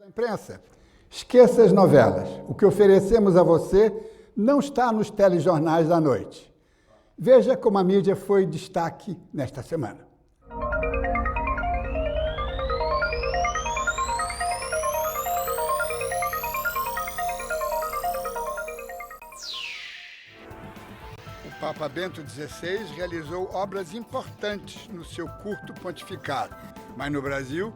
Imprensa, esqueça as novelas. O que oferecemos a você não está nos telejornais da noite. Veja como a mídia foi destaque nesta semana. O Papa Bento XVI realizou obras importantes no seu curto pontificado, mas no Brasil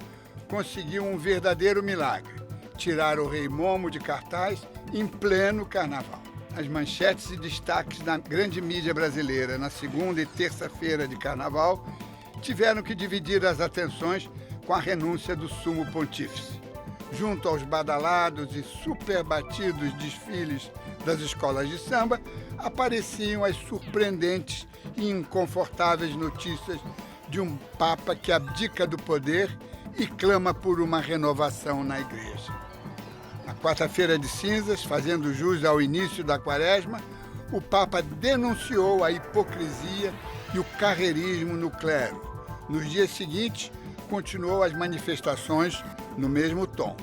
conseguiu um verdadeiro milagre: tirar o rei Momo de cartaz em pleno carnaval. As manchetes e destaques da grande mídia brasileira na segunda e terça-feira de carnaval tiveram que dividir as atenções com a renúncia do sumo pontífice. Junto aos badalados e superbatidos desfiles das escolas de samba, apareciam as surpreendentes e inconfortáveis notícias de um Papa que abdica do poder e clama por uma renovação na Igreja. Na quarta-feira de cinzas, fazendo jus ao início da quaresma, o Papa denunciou a hipocrisia e o carreirismo no clero. Nos dias seguintes, continuou as manifestações no mesmo tom.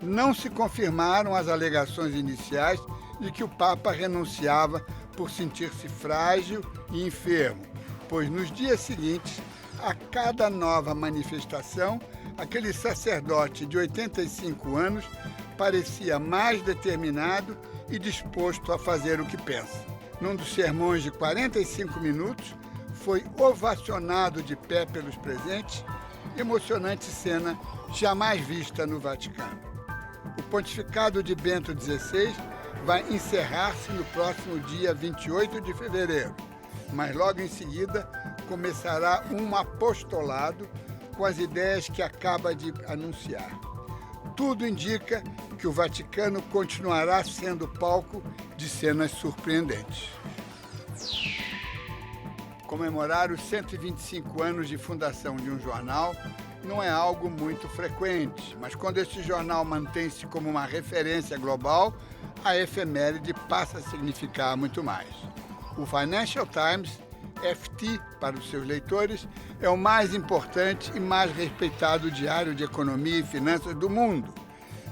Não se confirmaram as alegações iniciais de que o Papa renunciava por sentir-se frágil e enfermo, pois nos dias seguintes, a cada nova manifestação, aquele sacerdote de 85 anos parecia mais determinado e disposto a fazer o que pensa. Num dos sermões de 45 minutos, foi ovacionado de pé pelos presentes, emocionante cena jamais vista no Vaticano. O pontificado de Bento XVI vai encerrar-se no próximo dia 28 de fevereiro, mas logo em seguida começará um apostolado com as ideias que acaba de anunciar. Tudo indica que o Vaticano continuará sendo palco de cenas surpreendentes. Comemorar os 125 anos de fundação de um jornal não é algo muito frequente, mas quando esse jornal mantém-se como uma referência global, a efeméride passa a significar muito mais. O Financial Times, FT para os seus leitores, é o mais importante e mais respeitado diário de economia e finanças do mundo.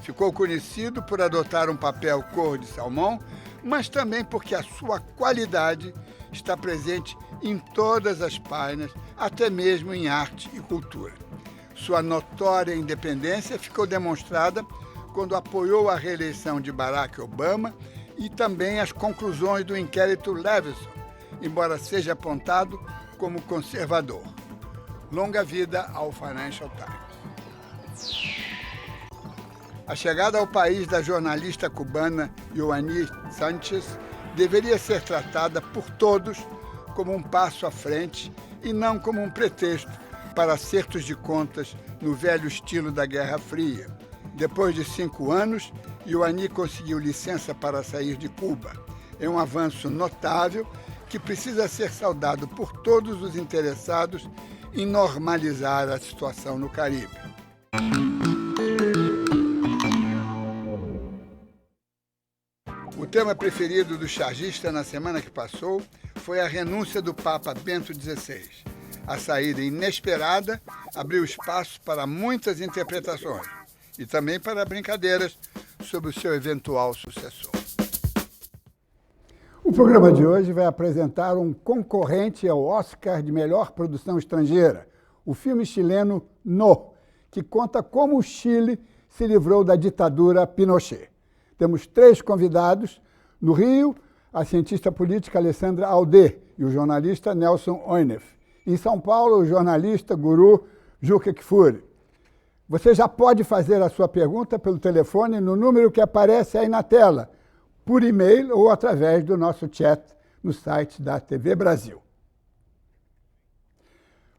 Ficou conhecido por adotar um papel cor de salmão, mas também porque a sua qualidade está presente em todas as páginas, até mesmo em arte e cultura. Sua notória independência ficou demonstrada quando apoiou a reeleição de Barack Obama e também as conclusões do inquérito Leveson, embora seja apontado como conservador. Longa vida ao Financial Times. A chegada ao país da jornalista cubana Yoani Sanchez deveria ser tratada por todos como um passo à frente e não como um pretexto para acertos de contas no velho estilo da Guerra Fria. Depois de 5 anos, Yoani conseguiu licença para sair de Cuba. É um avanço notável que precisa ser saudado por todos os interessados em normalizar a situação no Caribe. O tema preferido do chargista na semana que passou foi a renúncia do Papa Bento XVI. A saída inesperada abriu espaço para muitas interpretações e também para brincadeiras sobre o seu eventual sucessor. O programa de hoje vai apresentar um concorrente ao Oscar de melhor produção estrangeira, o filme chileno No, que conta como o Chile se livrou da ditadura Pinochet. Temos 3 convidados. No Rio, a cientista política Alessandra Alder e o jornalista Nelson Oinef. Em São Paulo, o jornalista guru Juca Kfouri. Você já pode fazer a sua pergunta pelo telefone no número que aparece aí na tela, por e-mail ou através do nosso chat no site da TV Brasil.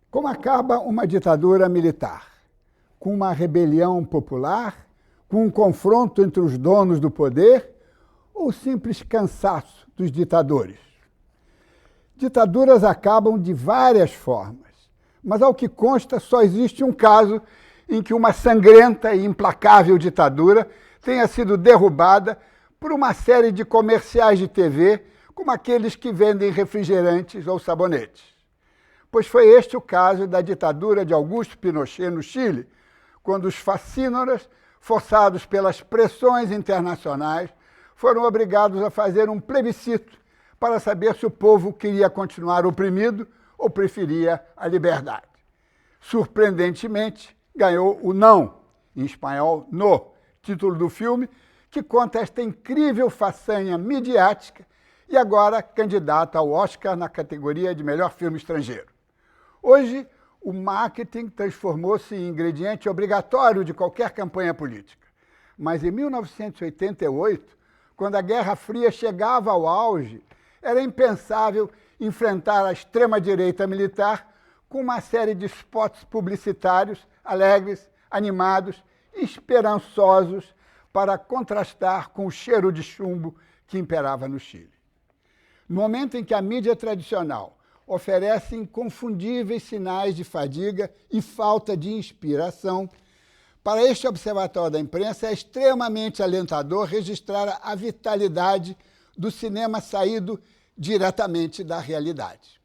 Como acaba uma ditadura militar? Com uma rebelião popular? Com um confronto entre os donos do poder? Ou simples cansaço dos ditadores? Ditaduras acabam de várias formas, mas ao que consta só existe um caso em que uma sangrenta e implacável ditadura tenha sido derrubada por uma série de comerciais de TV, como aqueles que vendem refrigerantes ou sabonetes. Pois foi este o caso da ditadura de Augusto Pinochet no Chile, quando os facínoras forçados pelas pressões internacionais, foram obrigados a fazer um plebiscito para saber se o povo queria continuar oprimido ou preferia a liberdade. Surpreendentemente, ganhou o não, em espanhol, no, título do filme, que conta esta incrível façanha midiática e agora candidata ao Oscar na categoria de melhor filme estrangeiro. Hoje, o marketing transformou-se em ingrediente obrigatório de qualquer campanha política. Mas em 1988, quando a Guerra Fria chegava ao auge, era impensável enfrentar a extrema-direita militar com uma série de spots publicitários alegres, animados, esperançosos, para contrastar com o cheiro de chumbo que imperava no Chile. No momento em que a mídia tradicional oferece inconfundíveis sinais de fadiga e falta de inspiração, para este observatório da imprensa é extremamente alentador registrar a vitalidade do cinema saído diretamente da realidade.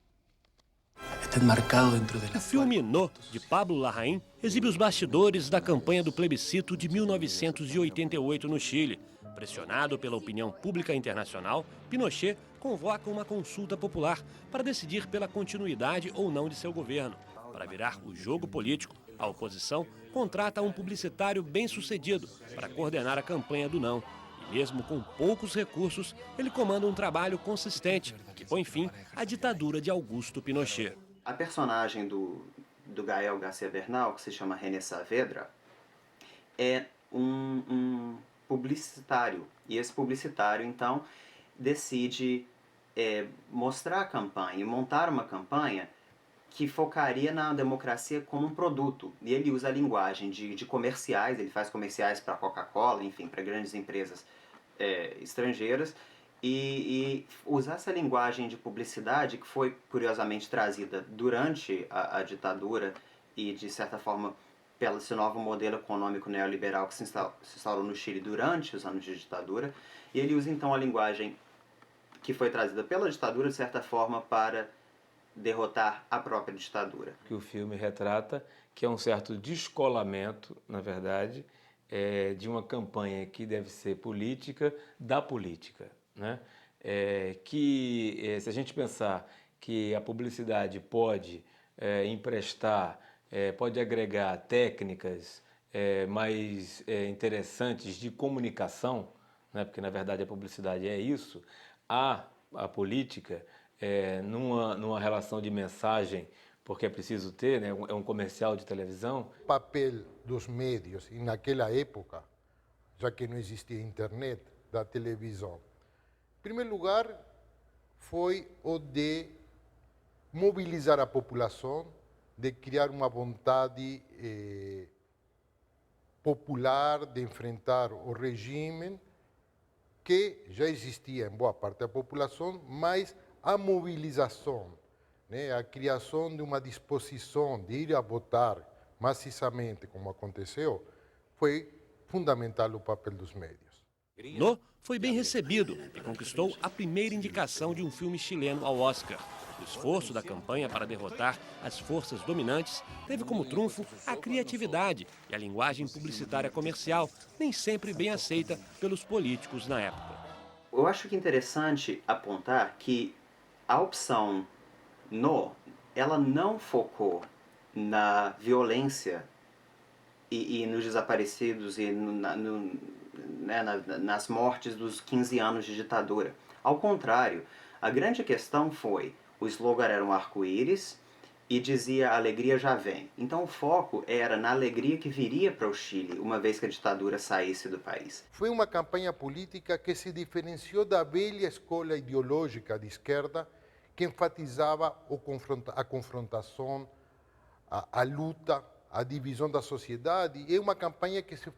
O filme No, de Pablo Larraín, exibe os bastidores da campanha do plebiscito de 1988 no Chile. Pressionado pela opinião pública internacional, Pinochet convoca uma consulta popular para decidir pela continuidade ou não de seu governo. Para virar o jogo político, a oposição contrata um publicitário bem-sucedido para coordenar a campanha do não. E mesmo com poucos recursos, ele comanda um trabalho consistente que põe fim à ditadura de Augusto Pinochet. A personagem do Gael García Bernal, que se chama René Saavedra, é um publicitário. E esse publicitário, então, decide mostrar a campanha, montar uma campanha que focaria na democracia como um produto. E ele usa a linguagem de comerciais, ele faz comerciais para a Coca-Cola, enfim, para grandes empresas estrangeiras, e usar essa linguagem de publicidade que foi curiosamente trazida durante a ditadura e, de certa forma, pelo esse novo modelo econômico neoliberal que se instaurou no Chile durante os anos de ditadura. E ele usa, então, a linguagem que foi trazida pela ditadura, de certa forma, para derrotar a própria ditadura. Que o filme retrata, que é um certo descolamento, na verdade, de uma campanha que deve ser política da política, né? Se a gente pensar que a publicidade pode emprestar, pode agregar técnicas mais interessantes de comunicação, né? Porque na verdade a publicidade é isso, a política numa relação de mensagem, porque é preciso ter, né? É um comercial de televisão. O papel dos médios, e naquela época, já que não existia internet, da televisão, em primeiro lugar, foi o de mobilizar a população, de criar uma vontade popular de enfrentar o regime que já existia em boa parte da população, mas a mobilização, né, a criação de uma disposição de ir a votar maciçamente, como aconteceu, foi fundamental o papel dos médios. No foi bem recebido e conquistou a primeira indicação de um filme chileno ao Oscar. O esforço da campanha para derrotar as forças dominantes teve como trunfo a criatividade e a linguagem publicitária comercial, nem sempre bem aceita pelos políticos na época. Eu acho que é interessante apontar que a opção No, ela não focou na violência e nos desaparecidos e nas mortes dos 15 anos de ditadura. Ao contrário, a grande questão foi, o slogan era um arco-íris e dizia "a alegria já vem". Então o foco era na alegria que viria para o Chile, uma vez que a ditadura saísse do país. Foi uma campanha política que se diferenciou da velha escola ideológica de esquerda, que enfatizava a confrontação, a luta, a divisão da sociedade. É uma campanha que se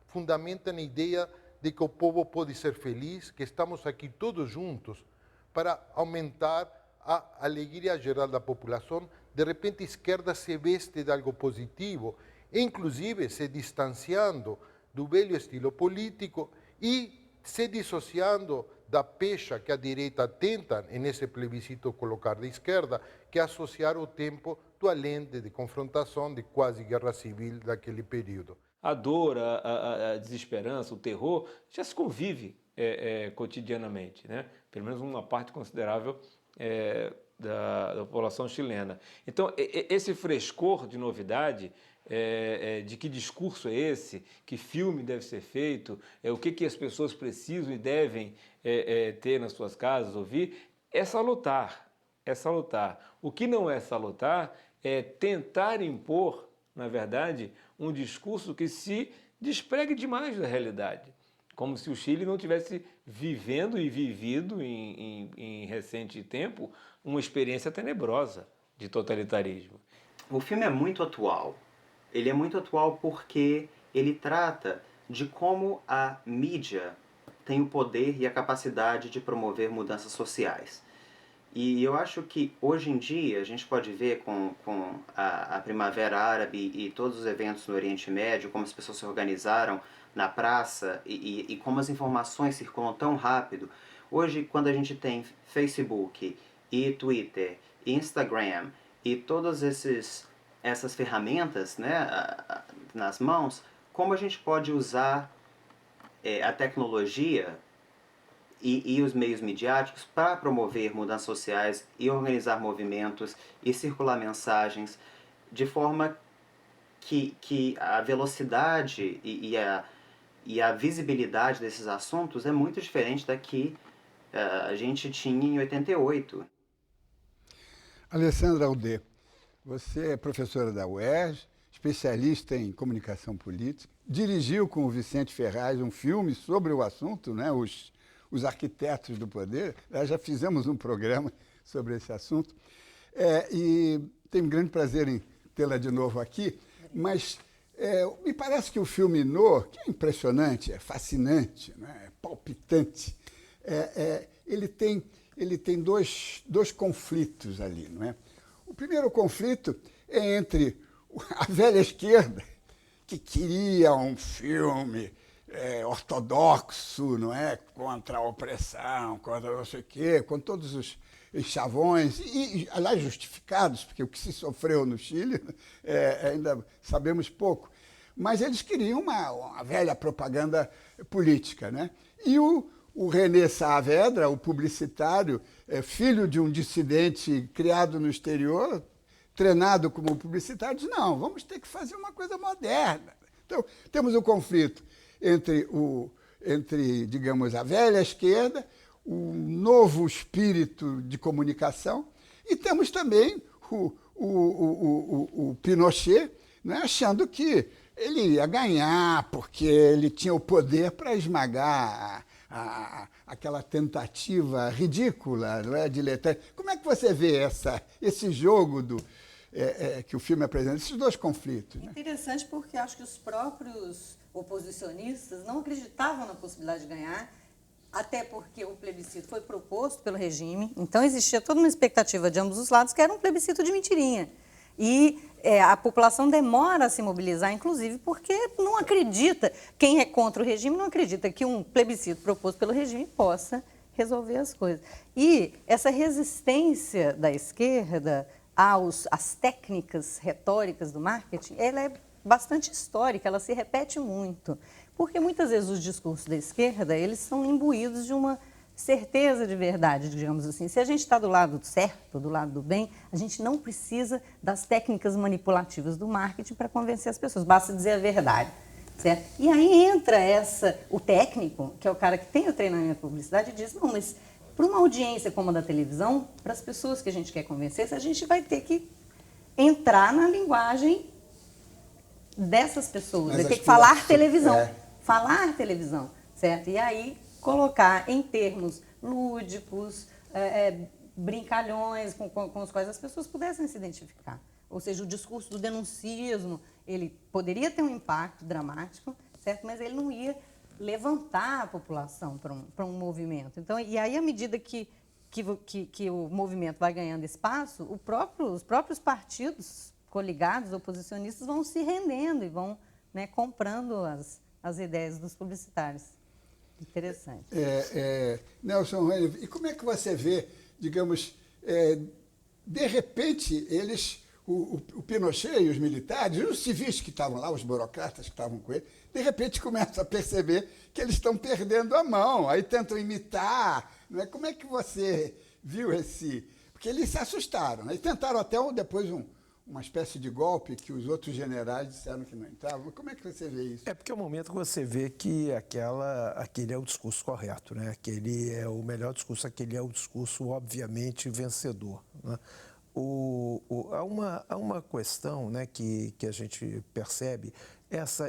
fundamenta na ideia de que o povo pode ser feliz, que estamos aqui todos juntos para aumentar a alegria geral da população. De repente a esquerda se veste de algo positivo, inclusive se distanciando do velho estilo político e se dissociando da pecha que a direita tenta, nesse plebiscito, colocar de esquerda, que é associar o tempo do além de confrontação, de quase guerra civil daquele período. A dor, a desesperança, o terror, já se convive cotidianamente, né? Pelo menos uma parte considerável da população chilena. Então, esse frescor de novidade, de que discurso é esse, que filme deve ser feito, o que as pessoas precisam e devem ter nas suas casas, ouvir, é salutar, é salutar. O que não é salutar é tentar impor, na verdade, um discurso que se despregue demais da realidade, como se o Chile não tivesse vivendo e vivido em recente tempo uma experiência tenebrosa de totalitarismo. O filme é muito atual. Ele é muito atual porque ele trata de como a mídia tem o poder e a capacidade de promover mudanças sociais. E eu acho que hoje em dia a gente pode ver com a Primavera Árabe e todos os eventos no Oriente Médio, como as pessoas se organizaram na praça e como as informações circulam tão rápido. Hoje, quando a gente tem Facebook e Twitter e Instagram e todas essas ferramentas, né, nas mãos, como a gente pode usar a tecnologia e os meios midiáticos para promover mudanças sociais e organizar movimentos e circular mensagens de forma que a velocidade e a visibilidade desses assuntos é muito diferente da que a gente tinha em 88. Alessandra Alder, você é professora da UERJ, especialista em comunicação política, dirigiu com o Vicente Ferraz um filme sobre o assunto, né, os arquitetos do poder. Já fizemos um programa sobre esse assunto. E tenho um grande prazer em tê-la de novo aqui, mas me parece que o filme No, que é impressionante, é fascinante, né, é palpitante, ele tem dois conflitos ali, não é? O primeiro conflito é entre a velha esquerda, que queria um filme ortodoxo, não é? Contra a opressão, contra não sei o quê, com todos os chavões, e aliás justificados, porque o que se sofreu no Chile ainda sabemos pouco. Mas eles queriam uma velha propaganda política, né? E o René Saavedra, o publicitário, filho de um dissidente criado no exterior, treinado como publicitário, diz, não, vamos ter que fazer uma coisa moderna. Então, temos o conflito entre, digamos, a velha esquerda, o novo espírito de comunicação, e temos também o Pinochet, né, achando que ele ia ganhar, porque ele tinha o poder para esmagar aquela tentativa ridícula, não é, de letra. Como é que você vê esse jogo que o filme apresenta, esses dois conflitos? Né? Interessante, porque acho que os próprios oposicionistas não acreditavam na possibilidade de ganhar, até porque o plebiscito foi proposto pelo regime, então existia toda uma expectativa de ambos os lados que era um plebiscito de mentirinha. E a população demora a se mobilizar, inclusive, porque não acredita, quem é contra o regime não acredita que um plebiscito proposto pelo regime possa resolver as coisas. E essa resistência da esquerda às técnicas retóricas do marketing, ela é bastante histórica, ela se repete muito, porque muitas vezes os discursos da esquerda, eles são imbuídos de uma certeza de verdade, digamos assim. Se a gente está do lado certo, do lado do bem, a gente não precisa das técnicas manipulativas do marketing para convencer as pessoas, basta dizer a verdade, certo? E aí entra o técnico, que é o cara que tem o treinamento de publicidade, e diz, não, mas para uma audiência como a da televisão, para as pessoas que a gente quer convencer, a gente vai ter que entrar na linguagem dessas pessoas, vai ter que falar televisão, falar televisão, certo? E aí colocar em termos lúdicos, brincalhões, com os quais as pessoas pudessem se identificar. Ou seja, o discurso do denuncismo, ele poderia ter um impacto dramático, certo? Mas ele não ia levantar a população para um movimento. Então, e aí, à medida que o movimento vai ganhando espaço, os próprios partidos coligados, oposicionistas, vão se rendendo e vão, né, comprando as ideias dos publicitários. Interessante. Nelson, e como é que você vê, digamos, de repente, o Pinochet e os militares, e os civis que estavam lá, os burocratas que estavam com ele, de repente começam a perceber que eles estão perdendo a mão, aí tentam imitar. Não é? Como é que você viu esse... Porque eles se assustaram, né? E tentaram até depois uma espécie de golpe que os outros generais disseram que não entravam. Como é que você vê isso? É porque é o momento que você vê que aquele é o discurso correto, né? Aquele é o melhor discurso, aquele é o discurso, obviamente, vencedor, né? Há uma questão, né, que a gente percebe,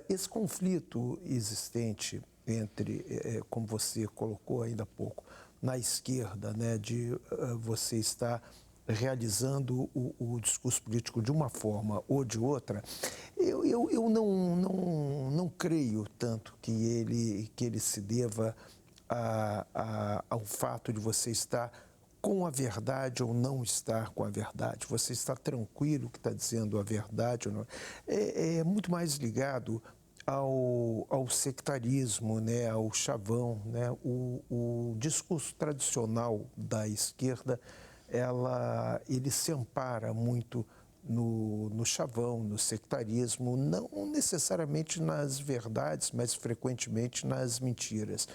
esse conflito existente entre, como você colocou ainda há pouco, na esquerda, né, de você estar realizando o discurso político de uma forma ou de outra, eu não creio tanto que ele se deva ao fato de você estar com a verdade ou não estar com a verdade. Você está tranquilo que está dizendo a verdade ou não. É muito mais ligado ao sectarismo, né, ao chavão, né? O discurso tradicional da esquerda, ele se ampara muito no chavão, no sectarismo, não necessariamente nas verdades, mas frequentemente nas mentiras.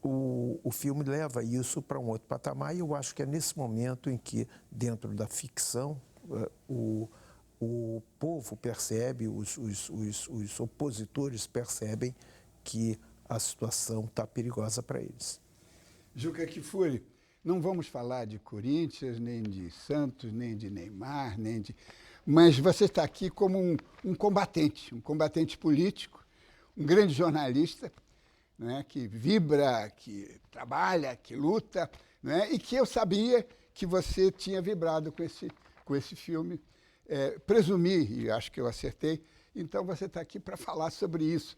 O filme leva isso para um outro patamar e eu acho que é nesse momento em que, dentro da ficção, o povo percebe, os opositores percebem que a situação está perigosa para eles. Juca Kfouri, não vamos falar de Corinthians, nem de Santos, nem de Neymar, mas você está aqui como um combatente político, um grande jornalista, né, que vibra, que trabalha, que luta, né, e que eu sabia que você tinha vibrado com esse filme. Presumi, e acho que eu acertei, então você está aqui para falar sobre isso.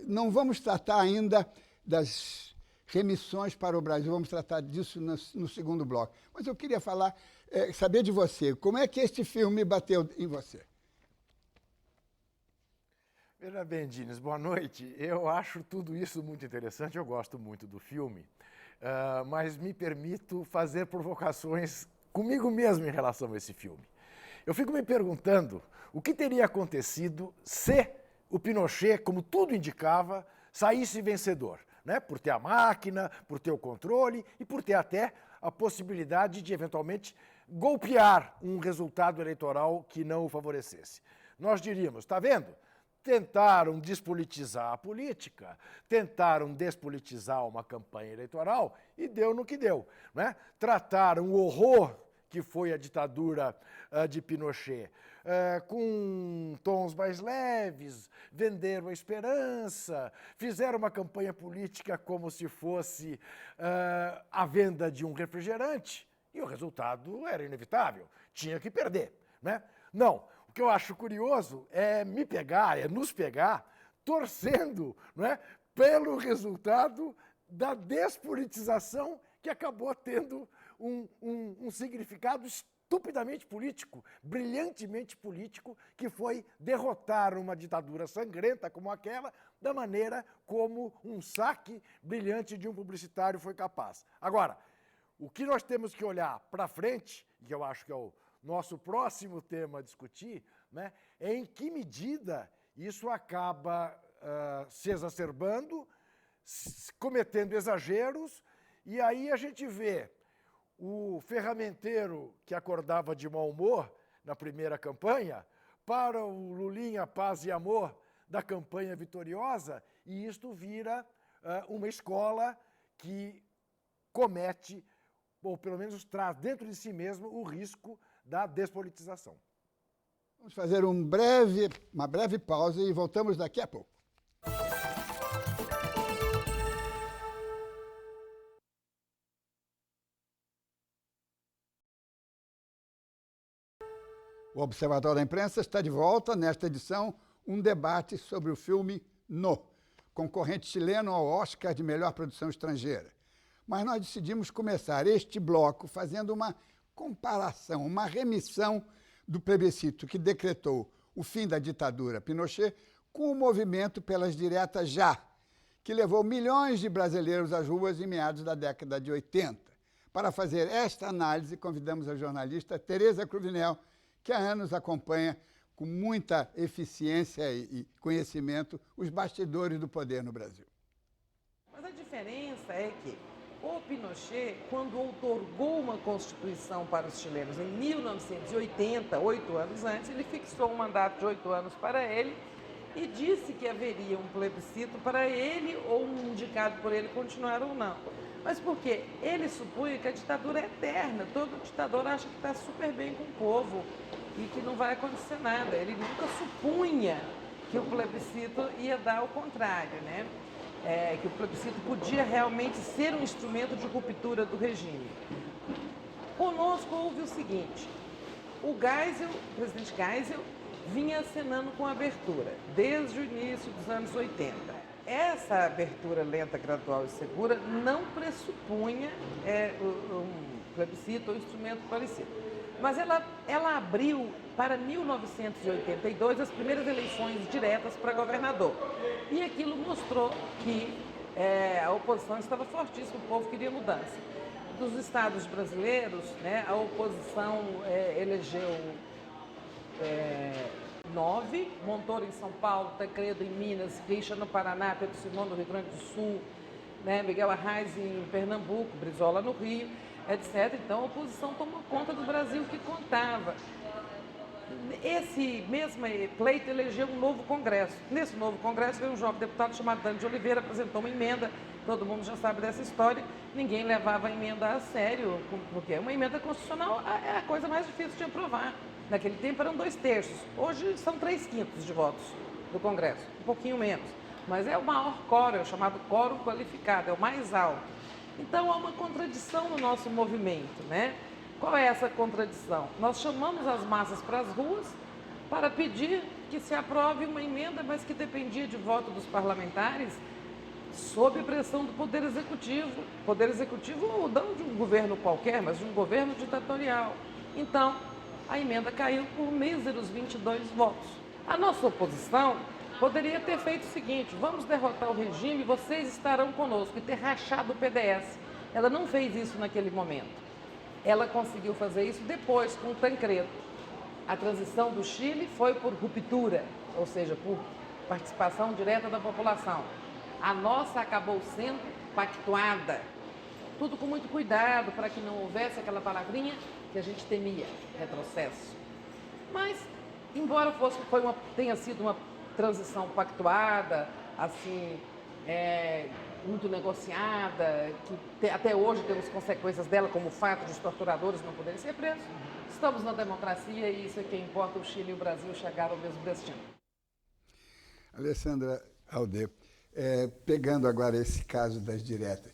Não vamos tratar ainda das remissões para o Brasil, vamos tratar disso no segundo bloco. Mas eu queria saber de você, como é que este filme bateu em você? Veja bem, Dines, boa noite. Eu acho tudo isso muito interessante, eu gosto muito do filme, mas me permito fazer provocações comigo mesmo em relação a esse filme. Eu fico me perguntando o que teria acontecido se o Pinochet, como tudo indicava, saísse vencedor, né? Por ter a máquina, por ter o controle e por ter até a possibilidade de, eventualmente, golpear um resultado eleitoral que não o favorecesse. Nós diríamos, está vendo? Tentaram despolitizar a política, tentaram despolitizar uma campanha eleitoral e deu no que deu, né? Trataram o horror que foi a ditadura de Pinochet com tons mais leves, venderam a esperança, fizeram uma campanha política como se fosse a venda de um refrigerante e o resultado era inevitável, tinha que perder, né? Não. O que eu acho curioso é nos pegar, torcendo, não é, pelo resultado da despolitização que acabou tendo um significado estupidamente político, brilhantemente político, que foi derrotar uma ditadura sangrenta como aquela, da maneira como um saque brilhante de um publicitário foi capaz. Agora, o que nós temos que olhar para frente, que eu acho que é o nosso próximo tema a discutir, né, é em que medida isso acaba se exacerbando, cometendo exageros, e aí a gente vê o ferramenteiro que acordava de mau humor na primeira campanha para o Lulinha, paz e amor da campanha vitoriosa, e isto vira uma escola que comete, ou pelo menos traz dentro de si mesmo o risco da despolitização. Vamos fazer uma breve pausa e voltamos daqui a pouco. O Observatório da Imprensa está de volta, nesta edição, um debate sobre o filme No, concorrente chileno ao Oscar de melhor produção estrangeira. Mas nós decidimos começar este bloco fazendo uma comparação, uma remissão do plebiscito que decretou o fim da ditadura Pinochet com o movimento pelas diretas já, que levou milhões de brasileiros às ruas em meados da década de 80. Para fazer esta análise, convidamos a jornalista Tereza Cruvinel, que há anos acompanha com muita eficiência e conhecimento os bastidores do poder no Brasil. Mas a diferença é que o Pinochet, quando outorgou uma Constituição para os chilenos em 1980, 8 anos antes, ele fixou um mandato de 8 anos para ele e disse que haveria um plebiscito para ele ou um indicado por ele continuar ou não. Mas por quê? Ele supunha que a ditadura é eterna, todo ditador acha que está super bem com o povo e que não vai acontecer nada. Ele nunca supunha que o plebiscito ia dar o contrário, né? Que o plebiscito podia realmente ser um instrumento de ruptura do regime. Conosco houve o seguinte, o presidente Geisel, vinha acenando com abertura, desde o início dos anos 80. Essa abertura lenta, gradual e segura não pressupunha um plebiscito ou instrumento parecido. Mas ela abriu para 1982 as primeiras eleições diretas para governador. E aquilo mostrou que a oposição estava fortíssima, o povo queria mudança. Dos estados brasileiros, né, a oposição elegeu 9, Montoro em São Paulo, Tancredo em Minas, Richa no Paraná, Pedro Simão no Rio Grande do Sul, né, Miguel Arraes em Pernambuco, Brizola no Rio, etc. Então a oposição tomou conta do Brasil que contava. Esse mesmo pleito elegeu um novo Congresso. Nesse novo Congresso veio um jovem deputado chamado Dani de Oliveira, apresentou uma emenda, todo mundo já sabe dessa história, ninguém levava a emenda a sério, porque uma emenda constitucional é a coisa mais difícil de aprovar. Naquele tempo eram 2/3, hoje são 3/5 de votos do Congresso, um pouquinho menos. Mas é o maior quórum, é o chamado quórum qualificado, é o mais alto. Então há uma contradição no nosso movimento, né? Qual é essa contradição? Nós chamamos as massas para as ruas para pedir que se aprove uma emenda, mas que dependia de voto dos parlamentares sob pressão do Poder Executivo. Poder Executivo não de um governo qualquer, mas de um governo ditatorial. Então, a emenda caiu por míseros 22 votos. A nossa oposição poderia ter feito o seguinte, vamos derrotar o regime, vocês estarão conosco, e ter rachado o PDS. Ela não fez isso naquele momento. Ela conseguiu fazer isso depois, com o Tancredo. A transição do Chile foi por ruptura, ou seja, por participação direta da população. A nossa acabou sendo pactuada. Tudo com muito cuidado, para que não houvesse aquela palavrinha que a gente temia, retrocesso. Mas, embora tenha sido uma transição pactuada, assim, muito negociada, que até hoje temos consequências dela, como o fato de os torturadores não poderem ser presos. Estamos na democracia e isso é que importa, o Chile e o Brasil chegaram ao mesmo destino. Alessandra Alder, pegando agora esse caso das diretas,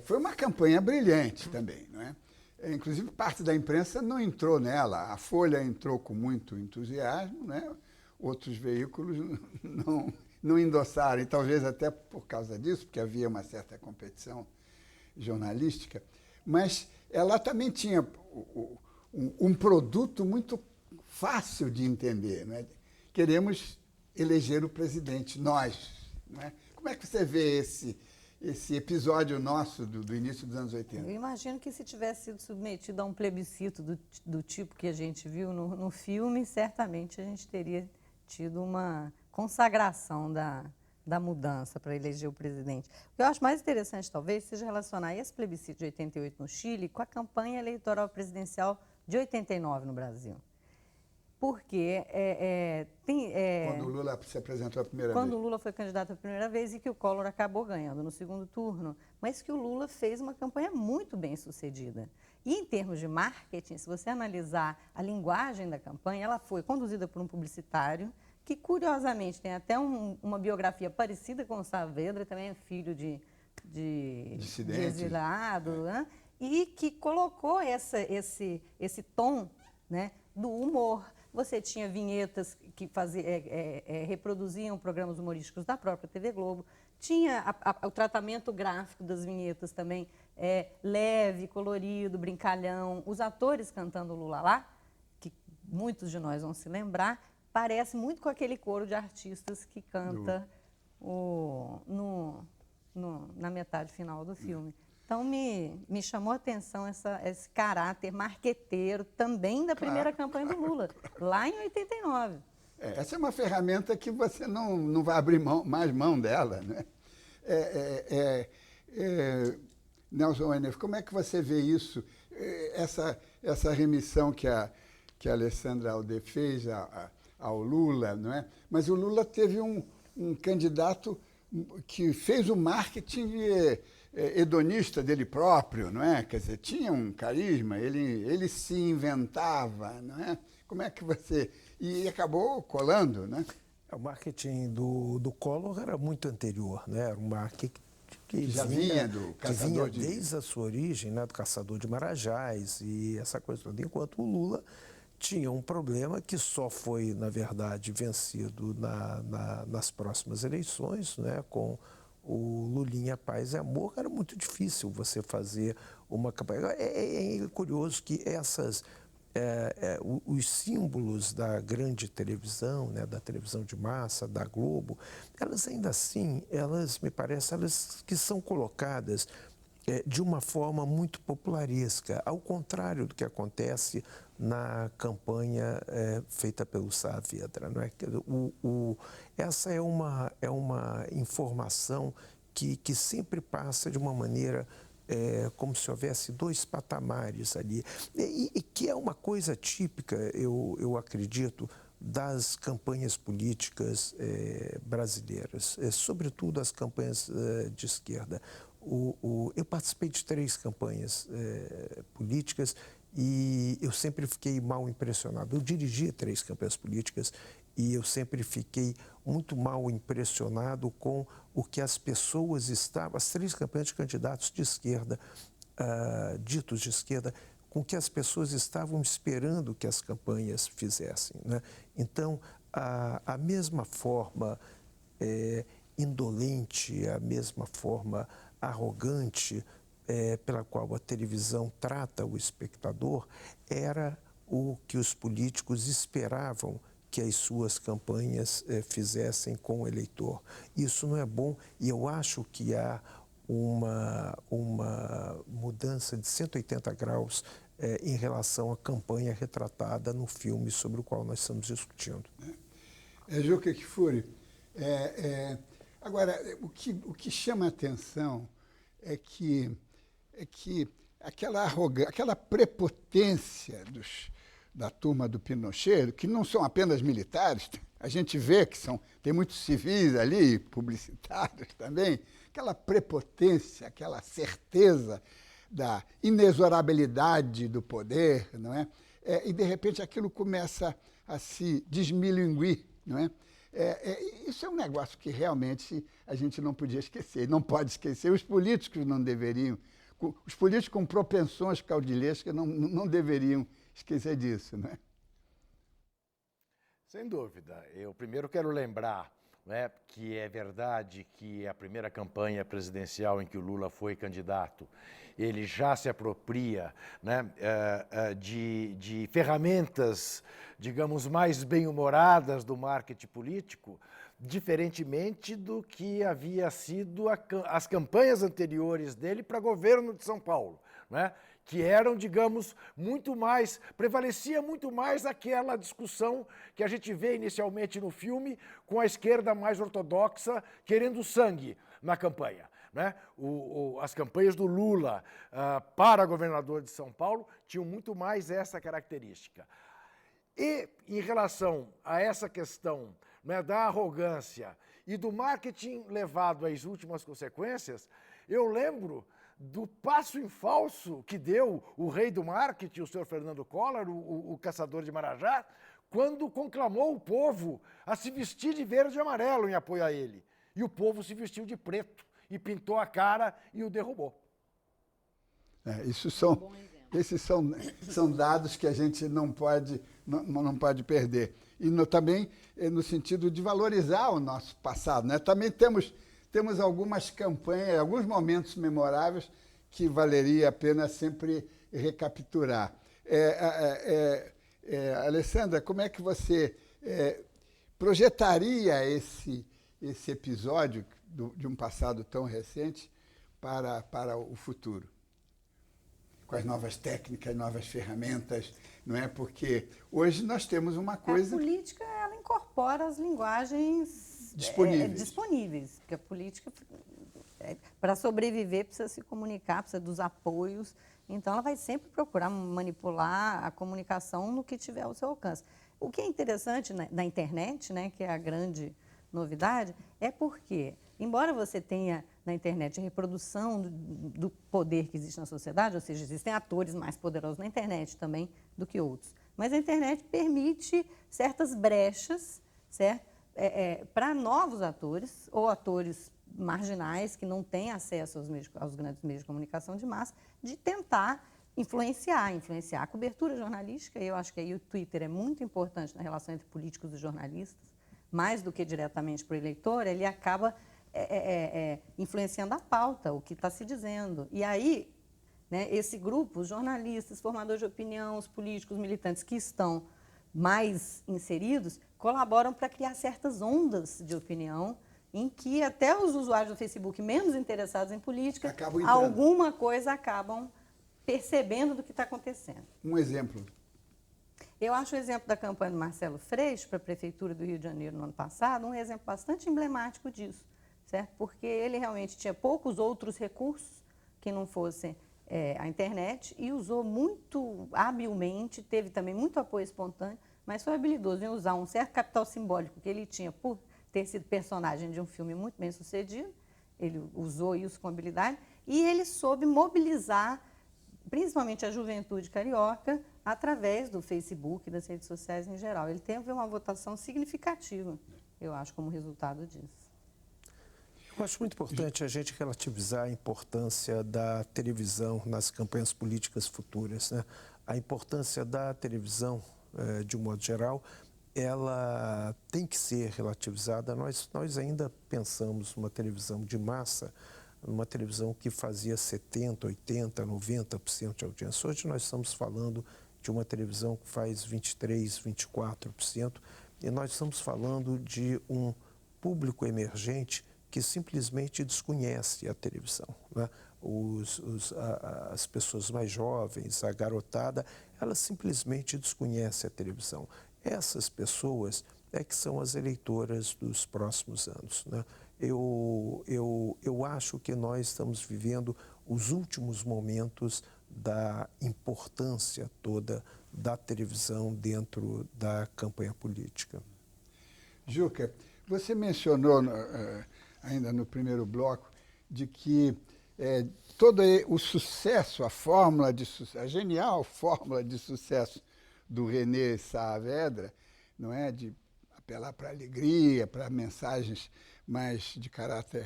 foi uma campanha brilhante também, não é? Inclusive, parte da imprensa não entrou nela. A Folha entrou com muito entusiasmo, né? Outros veículos não endossaram, e talvez até por causa disso, porque havia uma certa competição jornalística, mas ela também tinha um produto muito fácil de entender, não é? Queremos eleger o presidente, nós. Não é? Como é que você vê esse episódio nosso do início dos anos 80? Eu imagino que se tivesse sido submetido a um plebiscito do tipo que a gente viu no filme, certamente a gente teria tido uma consagração da mudança para eleger o presidente. O que eu acho mais interessante, talvez, seja relacionar esse plebiscito de 88 no Chile com a campanha eleitoral presidencial de 89 no Brasil. Porque quando o Lula se apresentou a primeira vez. Quando o Lula foi candidato a primeira vez e que o Collor acabou ganhando no segundo turno, mas que o Lula fez uma campanha muito bem sucedida. E em termos de marketing, se você analisar a linguagem da campanha, ela foi conduzida por um publicitário que, curiosamente, tem até uma biografia parecida com o Saavedra, também é filho de exilado, né? E que colocou esse tom, né, do humor. Você tinha vinhetas que reproduziam programas humorísticos da própria TV Globo. Tinha o tratamento gráfico das vinhetas também, leve, colorido, brincalhão. Os atores cantando Lula lá, que muitos de nós vão se lembrar, parece muito com aquele coro de artistas que canta na metade final do filme. Então, me chamou a atenção esse caráter marqueteiro também da primeira campanha do Lula, lá em 89. Essa é uma ferramenta que você não vai abrir mais mão dela, né? Nelson Wainer, como é que você vê isso, essa remissão que a Alessandra Alder fez ao Lula, não é? Mas o Lula teve um candidato que fez o marketing hedonista dele próprio, não é? Quer dizer, tinha um carisma, ele se inventava, não é? Como é que você... E acabou colando, né? O marketing do Collor era muito anterior, né? Era um marketing que já vinha do caçador desde a sua origem, né? Do caçador de marajás e essa coisa toda. Enquanto o Lula tinha um problema que só foi, na verdade, vencido nas próximas eleições, né? Com o Lulinha Paz e Amor, era muito difícil você fazer uma campanha. É curioso que os símbolos da grande televisão, né, da televisão de massa, da Globo, elas ainda assim, me parece, elas que são colocadas de uma forma muito popularesca, ao contrário do que acontece na campanha feita pelo Saavedra, não é? Essa é uma informação que sempre passa de uma maneira como se houvesse dois patamares ali, e que é uma coisa típica, eu acredito, das campanhas políticas brasileiras, sobretudo as campanhas de esquerda. Eu participei de 3 campanhas políticas e eu sempre fiquei mal impressionado. Eu dirigi 3 campanhas políticas e eu sempre fiquei muito mal impressionado com o que as pessoas estavam, as 3 campanhas de candidatos de esquerda, ditos de esquerda, com que as pessoas estavam esperando que as campanhas fizessem, né? Então, a mesma forma indolente, a mesma forma arrogante pela qual a televisão trata o espectador, era o que os políticos esperavam que as suas campanhas fizessem com o eleitor. Isso não é bom e eu acho que há uma mudança de 180 graus em relação à campanha retratada no filme sobre o qual nós estamos discutindo. Juca Kfouri, agora, o que chama a atenção é que aquela arrogância, aquela prepotência da turma do Pinochet, que não são apenas militares, a gente vê que tem muitos civis ali, publicitários também, aquela prepotência, aquela certeza da inexorabilidade do poder, não é? E, de repente, aquilo começa a se desmilinguir, não é? Isso é um negócio que realmente a gente não podia esquecer, não pode esquecer. Os políticos não deveriam, os políticos com propensões caudilhescas não deveriam esquecer disso, né? Sem dúvida. Eu primeiro quero lembrar, né, que é verdade que a primeira campanha presidencial em que o Lula foi candidato, ele já se apropria, né, de ferramentas, digamos, mais bem-humoradas do marketing político, diferentemente do que havia sido as campanhas anteriores dele para governo de São Paulo, né? Que eram, digamos, prevalecia muito mais aquela discussão que a gente vê inicialmente no filme com a esquerda mais ortodoxa querendo sangue na campanha, né? As campanhas do Lula para governador de São Paulo tinham muito mais essa característica. E, em relação a essa questão, né, da arrogância e do marketing levado às últimas consequências, eu lembro do passo em falso que deu o rei do marketing, o senhor Fernando Collor, o caçador de Marajá, quando conclamou o povo a se vestir de verde e amarelo em apoio a ele. E o povo se vestiu de preto e pintou a cara e o derrubou. Esses são dados que a gente não pode perder. E também no sentido de valorizar o nosso passado, né? Também temos algumas campanhas, alguns momentos memoráveis que valeria a pena sempre recapitular. Alessandra, como é que você projetaria esse episódio de um passado tão recente para o futuro? Com as novas técnicas, novas ferramentas, não é? Porque hoje nós temos uma coisa... A política, ela incorpora as linguagens disponíveis, porque a política, para sobreviver, precisa se comunicar, precisa dos apoios, então ela vai sempre procurar manipular a comunicação no que tiver ao seu alcance. O que é interessante na internet, né, que é a grande novidade, é porque, embora você tenha na internet a reprodução do poder que existe na sociedade, ou seja, existem atores mais poderosos na internet também do que outros, mas a internet permite certas brechas, certo? Para novos atores ou atores marginais que não têm acesso aos grandes meios de comunicação de massa, de tentar influenciar a cobertura jornalística. E eu acho que aí o Twitter é muito importante na relação entre políticos e jornalistas, mais do que diretamente para o eleitor, ele acaba influenciando a pauta, o que está se dizendo. E aí, né, esse grupo, os jornalistas, formadores de opinião, os políticos, militantes que estão mais inseridos, colaboram para criar certas ondas de opinião em que até os usuários do Facebook menos interessados em política, alguma coisa acabam percebendo do que está acontecendo. Um exemplo. Eu acho o exemplo da campanha do Marcelo Freixo para a Prefeitura do Rio de Janeiro no ano passado um exemplo bastante emblemático disso, certo? Porque ele realmente tinha poucos outros recursos que não fossem a internet e usou muito habilmente, teve também muito apoio espontâneo, mas foi habilidoso em usar um certo capital simbólico que ele tinha por ter sido personagem de um filme muito bem sucedido, ele usou isso com habilidade, e ele soube mobilizar principalmente a juventude carioca através do Facebook e das redes sociais em geral. Ele teve uma votação significativa, eu acho, como resultado disso. Eu acho muito importante a gente relativizar a importância da televisão nas campanhas políticas futuras, né? A importância da televisão, de um modo geral, ela tem que ser relativizada. Nós ainda pensamos numa televisão de massa, numa televisão que fazia 70%, 80%, 90% de audiência. Hoje nós estamos falando de uma televisão que faz 23%, 24%, e nós estamos falando de um público emergente que simplesmente desconhece a televisão, né? As pessoas mais jovens, a garotada, elas simplesmente desconhecem a televisão. Essas pessoas é que são as eleitoras dos próximos anos, né? Eu acho que nós estamos vivendo os últimos momentos da importância toda da televisão dentro da campanha política. Juca, você mencionou ainda no primeiro bloco de que todo o sucesso, a genial fórmula de sucesso do René Saavedra, não é, de apelar para a alegria, para mensagens mais de caráter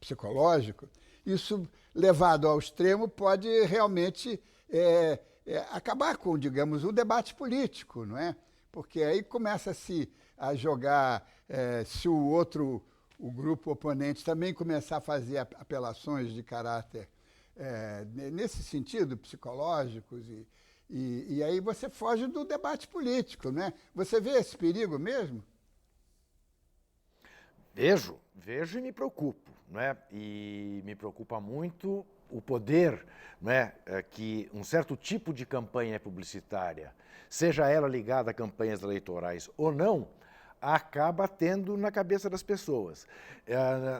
psicológico, isso levado ao extremo pode realmente acabar com, digamos, o debate político, não é? Porque aí começa-se a jogar, se o grupo oponente também começar a fazer apelações de caráter nesse sentido, psicológicos, e aí você foge do debate político, né? Você vê esse perigo mesmo? Vejo e me preocupo, não é? E me preocupa muito o poder, não é, que um certo tipo de campanha publicitária, seja ela ligada a campanhas eleitorais ou não, acaba tendo na cabeça das pessoas,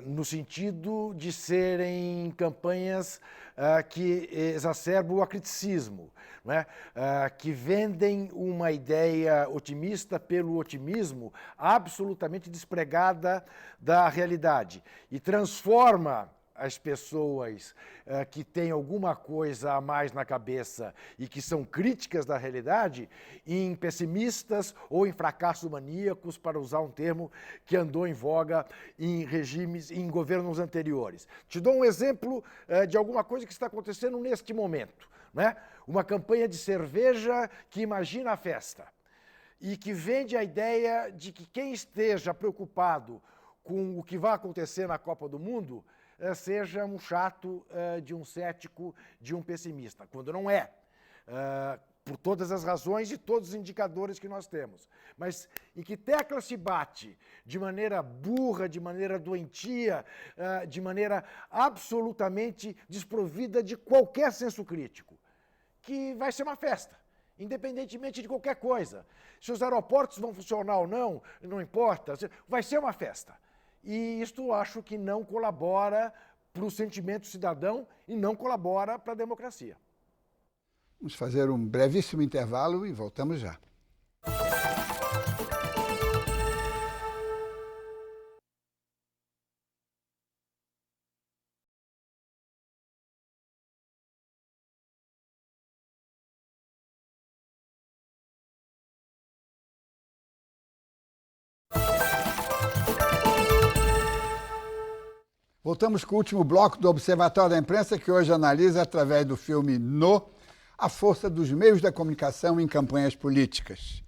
no sentido de serem campanhas que exacerbam o acriticismo, não é? Que vendem uma ideia otimista pelo otimismo absolutamente despregada da realidade e transforma as pessoas que têm alguma coisa a mais na cabeça e que são críticas da realidade em pessimistas ou em fracassos maníacos, para usar um termo que andou em voga em regimes, em governos anteriores. Te dou um exemplo de alguma coisa que está acontecendo neste momento, né? Uma campanha de cerveja que imagina a festa e que vende a ideia de que quem esteja preocupado com o que vai acontecer na Copa do Mundo seja um chato, de um cético, de um pessimista, quando não é. por todas as razões e todos os indicadores que nós temos. Mas em que tecla se bate de maneira burra, de maneira doentia, de maneira absolutamente desprovida de qualquer senso crítico, que vai ser uma festa, independentemente de qualquer coisa. Se os aeroportos vão funcionar ou não, não importa, vai ser uma festa. E isto acho que não colabora para o sentimento cidadão e não colabora para a democracia. Vamos fazer um brevíssimo intervalo e voltamos já. Voltamos com o último bloco do Observatório da Imprensa, que hoje analisa, através do filme No, a força dos meios da comunicação em campanhas políticas.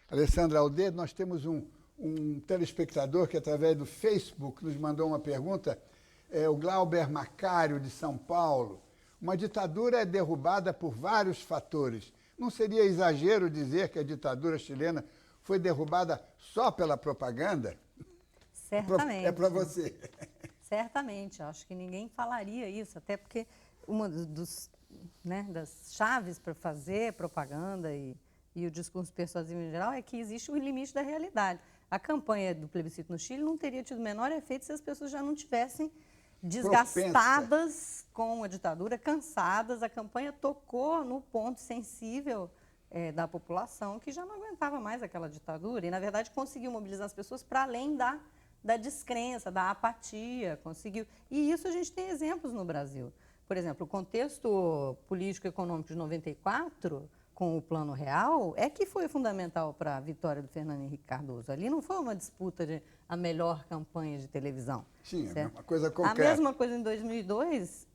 Alessandra Aldedo, nós temos um telespectador que, através do Facebook, nos mandou uma pergunta, o Glauber Macário, de São Paulo. Uma ditadura é derrubada por vários fatores. Não seria exagero dizer que a ditadura chilena foi derrubada só pela propaganda? Certamente. É para você. Certamente. Acho que ninguém falaria isso, até porque uma das chaves para fazer propaganda e o discurso persuasivo em geral é que existe um limite da realidade. A campanha do plebiscito no Chile não teria tido o menor efeito se as pessoas já não tivessem desgastadas com a ditadura, cansadas. A campanha tocou no ponto sensível da população que já não aguentava mais aquela ditadura e, na verdade, conseguiu mobilizar as pessoas para além da descrença, da apatia, conseguiu. E isso a gente tem exemplos no Brasil. Por exemplo, o contexto político-econômico de 94, com o Plano Real, é que foi fundamental para a vitória do Fernando Henrique Cardoso. Ali não foi uma disputa de a melhor campanha de televisão. Sim, certo? É uma coisa concreta. A mesma coisa em 2002,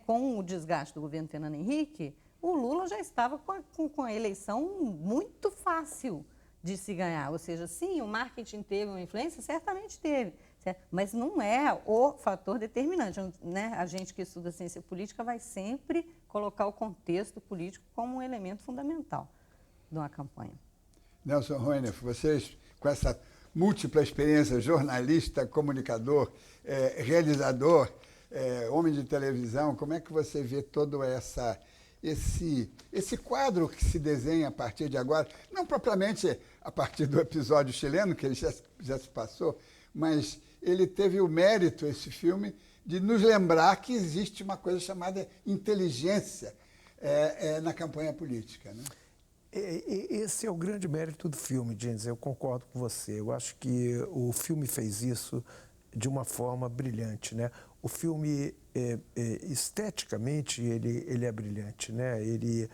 com o desgaste do governo Fernando Henrique, o Lula já estava com a eleição muito fácil de se ganhar. Ou seja, sim, o marketing teve uma influência? Certamente teve. Certo? Mas não é o fator determinante. A gente que estuda ciência política vai sempre colocar o contexto político como um elemento fundamental de uma campanha. Nelson Roeneff, vocês, com essa múltipla experiência, jornalista, comunicador, realizador, homem de televisão, como é que você vê todo esse quadro que se desenha a partir de agora, não propriamente a partir do episódio chileno, que ele já se passou, mas ele teve o mérito, esse filme, de nos lembrar que existe uma coisa chamada inteligência na campanha política, né? Esse é o grande mérito do filme, James, eu concordo com você. Eu acho que o filme fez isso de uma forma brilhante, né? O filme, esteticamente, ele é brilhante, né? Ele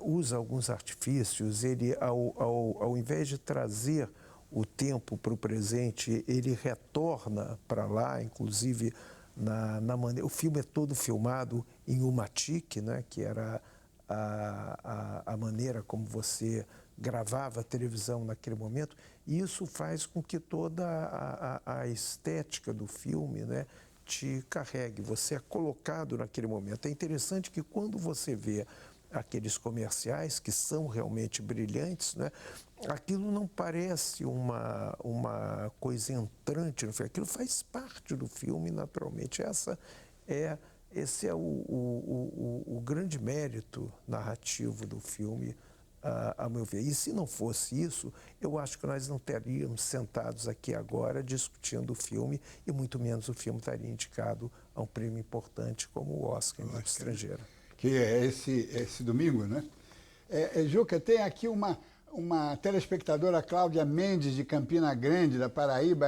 usa alguns artifícios, ele, ao invés de trazer o tempo para o presente, ele retorna para lá, inclusive na maneira... O filme é todo filmado em umatique, né? Que era a maneira como você gravava a televisão naquele momento, e isso faz com que toda a estética do filme, né, te carregue, você é colocado naquele momento. É interessante que quando você vê aqueles comerciais que são realmente brilhantes, né, aquilo não parece uma coisa entrante no filme, aquilo faz parte do filme naturalmente. Esse é o grande mérito narrativo do filme, a meu ver. E se não fosse isso, eu acho que nós não estaríamos sentados aqui agora discutindo o filme, e muito menos o filme estaria indicado a um prêmio importante como o Oscar em língua estrangeira. Que é esse domingo, né? Juca, tem aqui uma telespectadora, Cláudia Mendes, de Campina Grande, da Paraíba.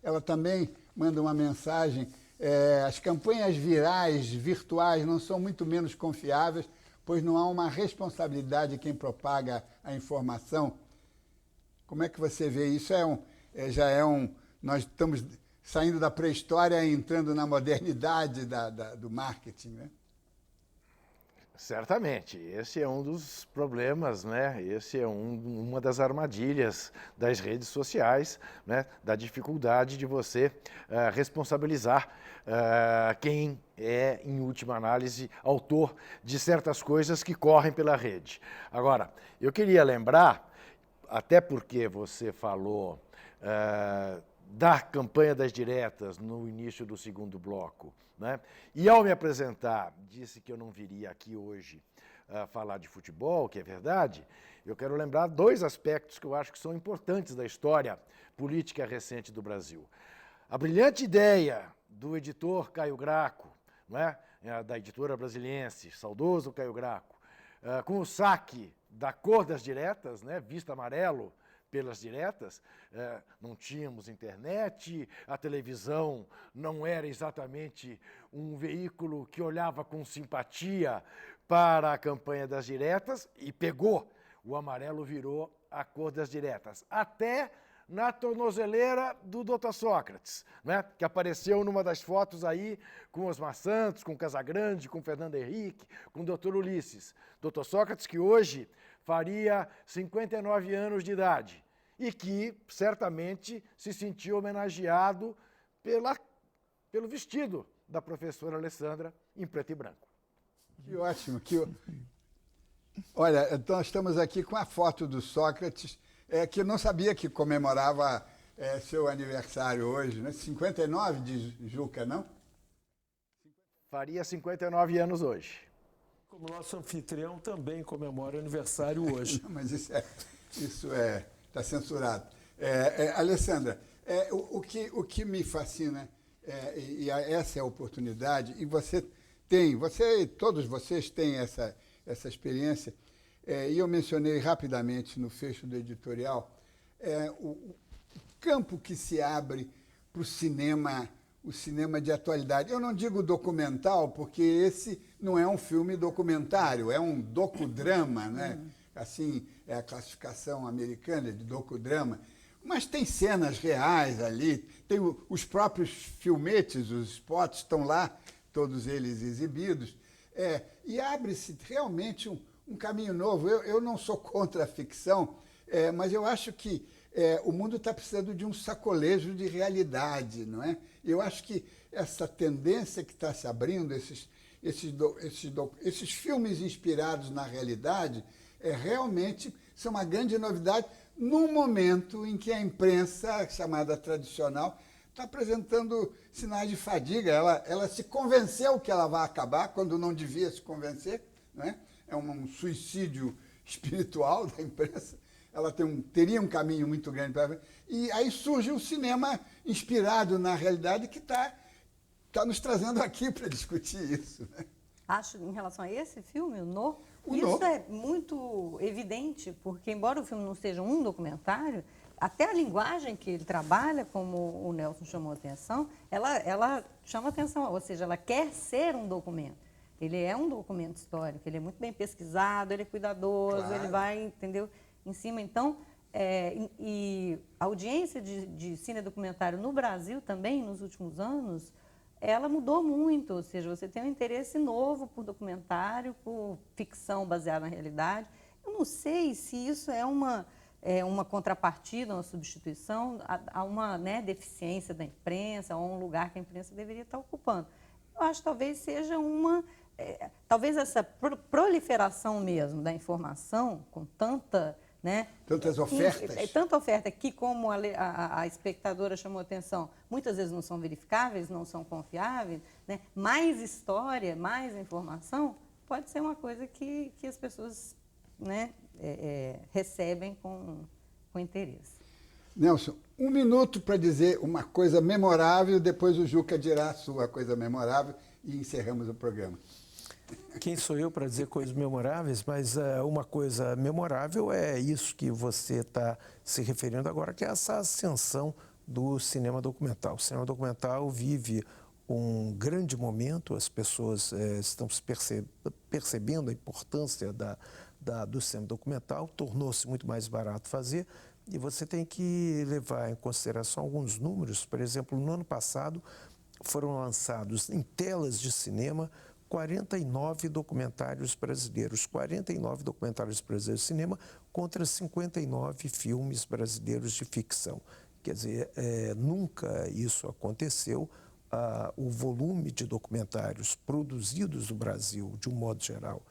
Ela também manda uma mensagem. As campanhas virais, virtuais, não são muito menos confiáveis, pois não há uma responsabilidade de quem propaga a informação. Como é que você vê isso? Nós estamos saindo da pré-história e entrando na modernidade do marketing, né? Certamente, esse é um dos problemas, né? Esse é uma das armadilhas das redes sociais, né? Da dificuldade de você responsabilizar quem é, em última análise, autor de certas coisas que correm pela rede. Agora, eu queria lembrar, até porque você falou da campanha das diretas no início do segundo bloco, né? E ao me apresentar, disse que eu não viria aqui hoje falar de futebol, que é verdade. Eu quero lembrar dois aspectos que eu acho que são importantes da história política recente do Brasil. A brilhante ideia do editor Caio Graco, né? Da editora Brasiliense, saudoso Caio Graco, com o saque da cor das diretas, né? Visto amarelo pelas diretas, não tínhamos internet, a televisão não era exatamente um veículo que olhava com simpatia para a campanha das diretas e pegou. O amarelo virou a cor das diretas. Até na tornozeleira do Dr. Sócrates, né? Que apareceu numa das fotos aí com Osmar Santos, com Casagrande, com Fernando Henrique, com o Dr. Ulisses. Dr. Sócrates, que hoje faria 59 anos de idade e que certamente se sentiu homenageado pelo vestido da professora Alessandra em preto e branco. Que ótimo. Olha, então estamos aqui com a foto do Sócrates, que eu não sabia que comemorava seu aniversário hoje, né? 59 de Juca, não? Faria 59 anos hoje. Como nosso anfitrião também comemora aniversário hoje. Não, mas isso está censurado. Alessandra, o que me fascina, essa é a oportunidade, e todos vocês têm essa experiência, e eu mencionei rapidamente no fecho do editorial, o campo que se abre para o cinema de atualidade. Eu não digo documental, porque esse não é um filme documentário, é um docudrama, né? Assim, é a classificação americana de docudrama. Mas tem cenas reais ali, tem os próprios filmetes, os spots estão lá, todos eles exibidos, e abre-se realmente um caminho novo. Eu não sou contra a ficção, mas eu acho que o mundo está precisando de um sacolejo de realidade, não é? Eu acho que essa tendência que está se abrindo, esses filmes inspirados na realidade, realmente são uma grande novidade num momento em que a imprensa, chamada tradicional, está apresentando sinais de fadiga. Ela se convenceu que ela vai acabar quando não devia se convencer, não é? É um suicídio espiritual da imprensa. Ela teria um caminho muito grande para ver. E aí surge o cinema inspirado na realidade que está nos trazendo aqui para discutir isso, né? Acho, em relação a esse filme, O isso No. é muito evidente, porque embora o filme não seja um documentário, até a linguagem que ele trabalha, como o Nelson chamou a atenção, ela chama atenção, ou seja, ela quer ser um documento. Ele é um documento histórico, ele é muito bem pesquisado, ele é cuidadoso, Claro. ele vai, entendeu, em cima. Então, e a audiência de cine documentário no Brasil também, nos últimos anos, ela mudou muito, ou seja, você tem um interesse novo por documentário, por ficção baseada na realidade. Eu não sei se isso é uma contrapartida, uma substituição a uma, né, deficiência da imprensa, a um lugar que a imprensa deveria estar ocupando. Eu acho que talvez seja talvez essa proliferação mesmo da informação, com tanta... né? Tantas ofertas. Tanta oferta que, como a espectadora chamou a atenção, muitas vezes não são verificáveis, não são confiáveis, né? Mais história, mais informação, pode ser uma coisa que as pessoas, né, recebem com interesse. Nelson, 1 minuto para dizer uma coisa memorável, depois o Juca dirá a sua coisa memorável e encerramos o programa. Quem sou eu para dizer coisas memoráveis? Mas uma coisa memorável é isso que você está se referindo agora, que é essa ascensão do cinema documental. O cinema documental vive um grande momento, as pessoas estão se percebendo a importância do cinema documental, tornou-se muito mais barato fazer, e você tem que levar em consideração alguns números. Por exemplo, no ano passado foram lançados em telas de cinema 49 documentários brasileiros. 49 documentários brasileiros de cinema contra 59 filmes brasileiros de ficção. Quer dizer, nunca isso aconteceu. O volume de documentários produzidos no Brasil, de um modo geral,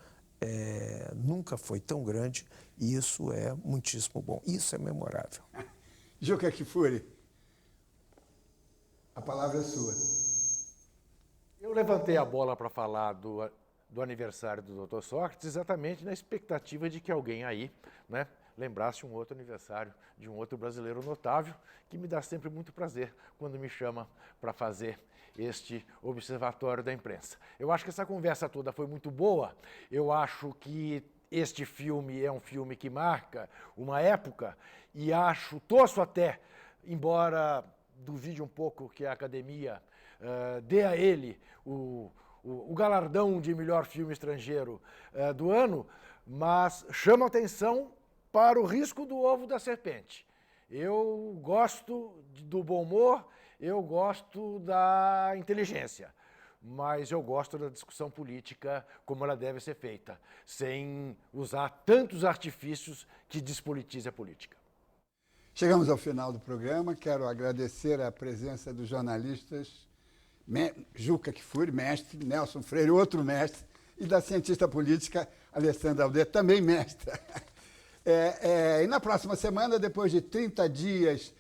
nunca foi tão grande, e isso é muitíssimo bom. Isso é memorável. Juca Kfouri, a palavra é sua. Eu levantei a bola para falar do aniversário do Dr. Sócrates exatamente na expectativa de que alguém aí, né, lembrasse um outro aniversário de um outro brasileiro notável, que me dá sempre muito prazer quando me chama para fazer este observatório da imprensa. Eu acho que essa conversa toda foi muito boa. Eu acho que este filme é um filme que marca uma época e torço até, embora duvide um pouco que a academia dê a ele o galardão de melhor filme estrangeiro do ano, mas chama atenção para o risco do ovo da serpente. Eu gosto do bom humor, eu gosto da inteligência, mas eu gosto da discussão política como ela deve ser feita, sem usar tantos artifícios que despolitize a política. Chegamos ao final do programa. Quero agradecer a presença dos jornalistas Juca Kfouri, mestre, Nelson Freire, outro mestre, e da cientista política Alessandra Alder, também mestra. E na próxima semana, depois de 30 dias,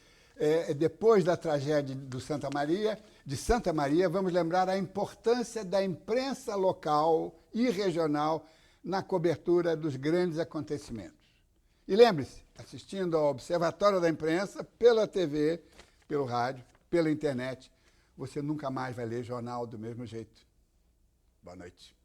depois da tragédia de Santa Maria, vamos lembrar a importância da imprensa local e regional na cobertura dos grandes acontecimentos. E lembre-se, assistindo ao Observatório da Imprensa, pela TV, pelo rádio, pela internet, você nunca mais vai ler jornal do mesmo jeito. Boa noite.